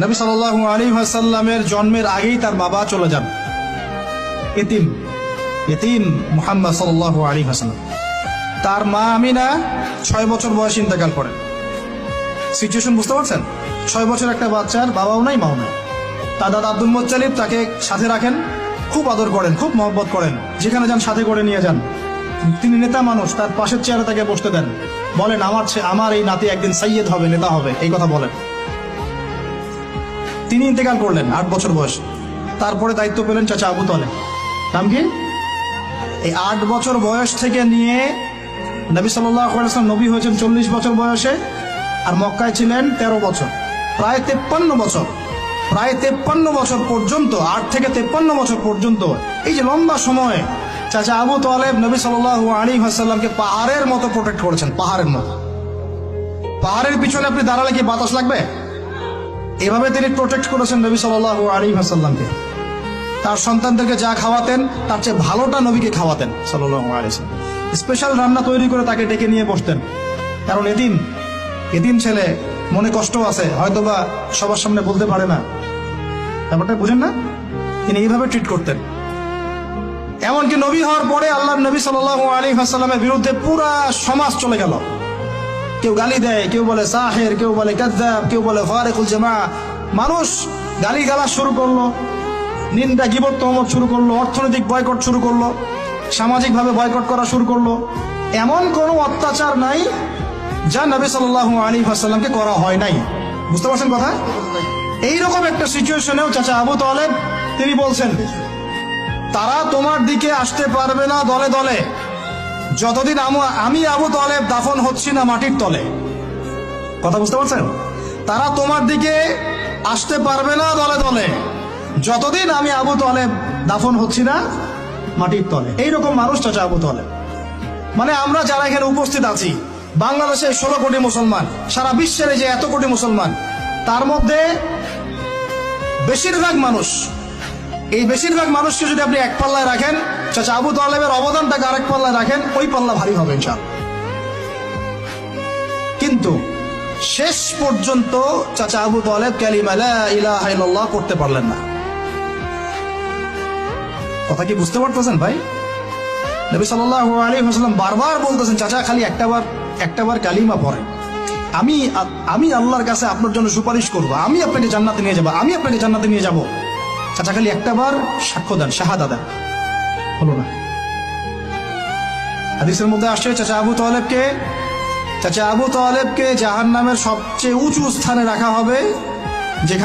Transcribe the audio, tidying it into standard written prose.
নবী সাল্লাল্লাহু আলাইহি ওয়াসাল্লামের জন্মের আগেই তার বাবা চলে যান, ইতিম মুহাম্মদ সাল্লাল্লাহু আলাইহি ওয়াসাল্লাম। তার মা আমিনা 6 বছর বয়সে ইন্তেকাল করেন। সিচুয়েশন বুঝতে পারছেন? 6 বছর একটা বাচ্চার বাবাও নাই মাও নাই। তার দাদা আব্দুল মুত্তালিব তাকে সাথে রাখেন, খুব আদর করেন, খুব মহব্বত করেন, যেখানে যান সাথে করে নিয়ে যান। তিনি নেতা মানুষ, তার পাশের চেয়ারে তাকে বসতে দেন, বলেন আমার এই নাতি একদিন সাইয়্যেদ হবে, নেতা হবে, এই কথা বলেন। তিনি ইন্তেকাল করলেন 8 বছর বয়স। তারপরে দায়িত্ব পেলেন চাচা আবু তালেব। নাম কি? এই 8 বছর বয়স থেকে নিয়ে নবী সাল্লাল্লাহু আলাইহি ওয়াসাল্লাম নবী হয়েছেন 40 বছর বয়সে, আর মক্কায় ছিলেন 13 বছর, প্রায় 53 বছর। প্রায় 53 বছর পর্যন্ত, 8 থেকে 53 বছর পর্যন্ত এই যে লম্বা সময় চাচা আবু তালেব নবী সাল্লাল্লাহু আলাইহি ওয়াসাল্লামকে পাহাড়ের মতো প্রোটেক্ট করেছেন, পাহাড়ের মতো। পাহাড়ের পিছনে আপনি দাঁড়ালে কি বাতাস লাগবে? এভাবে তিনি প্রোটেক্ট করেছেন নবী সাল্লাল্লাহু আলাইহি ওয়াসাল্লামকে। তার সন্তানদেরকে যা খাওয়াতেন তার চেয়ে ভালোটা নবীকে খাওয়াতেন সাল্লাল্লাহু আলাইহি ওয়াসাল্লাম। স্পেশাল রান্না তৈরি করে তাকে ডেকে নিয়ে বসতেন, কারণ এতিম ছেলে, মনে কষ্ট আছে, হয়তোবা সবার সামনে বলতে পারে না, ব্যাপারটা বুঝেন না? তিনি এইভাবে ট্রিট করতেন। এমনকি নবী হওয়ার পরে আল্লাহর নবী সাল্লাল্লাহু আলাইহি ওয়াসাল্লামের বিরুদ্ধে পুরা সমাজ চলে গেল। কেউ গালি দেয়, কেউ বলে সাহের, কেউ বলে কাযযাব, কেউ বলে ফারিকুল জামা। মানুষ গালি গালা শুরু করলো, নিন্দা গীবত তহমত শুরু করলো, অর্থনৈতিক বয়কট শুরু করলো, সামাজিকভাবে বয়কট করা শুরু করলো। এমন কোনো অত্যাচার নাই যা নবী সাল্লাল্লাহু আলাইহি ওয়াসাল্লামকে করা হয় নাই। বুঝতে পারছেন কথা? এইরকম একটা সিচুয়েশনেও চাচা আবু তালেব তিনি বলছেন, তারা তোমার দিকে আসতে পারবে না দলে দলে যতদিন আমি আবু তালেব দাফন হচ্ছি না মাটির তলে। কথা বুঝতে পারছেন? তারা তোমার দিকে আসতে পারবে না দলে দলে যতদিন আমি আবু তালেব দাফন হচ্ছি না মাটির তলে। এইরকম মানুষ চাচা আবু তালেব। মানে আমরা যারা এখানে উপস্থিত আছি, বাংলাদেশে 16 কোটি মুসলমান, সারা বিশ্বের যে এত কোটি মুসলমান, তার মধ্যে বেশিরভাগ মানুষ, এই বেশিরভাগ মানুষকে যদি আপনি এক পাল্লায় রাখেন, চাচা আবু তালেবের অবদানটাকে আরেক পাল্লায় রাখেন, ওই পাল্লা ভারী হবে ইনশাআল্লাহ। কিন্তু শেষ পর্যন্ত চাচা আবু তালেব কালিমা লা ইলাহা ইল্লাল্লাহ করতে পারলেন না। কথা কি বুঝতে পারতেছেন ভাই? নবী সাল্লাল্লাহু আলাইহি ওয়াসাল্লাম বারবার বলতেছেন, চাচা খালি একটাবার কালিমা পড়েন, আমি আল্লাহর কাছে আপনার জন্য সুপারিশ করব, আমি আপনাকে জান্নাতে নিয়ে যাব, আমি আপনাকে জান্নাতে নিয়ে যাব। চাচা খালি একটাবার সাক্ষ্য দেন, শাহাদা দেন, হলো না। হাদিসের মধ্যে আসছে চাচা আবু তালেবকে জাহান্নামের সবচেয়ে উঁচু স্থানে রাখা হবে, যেখানে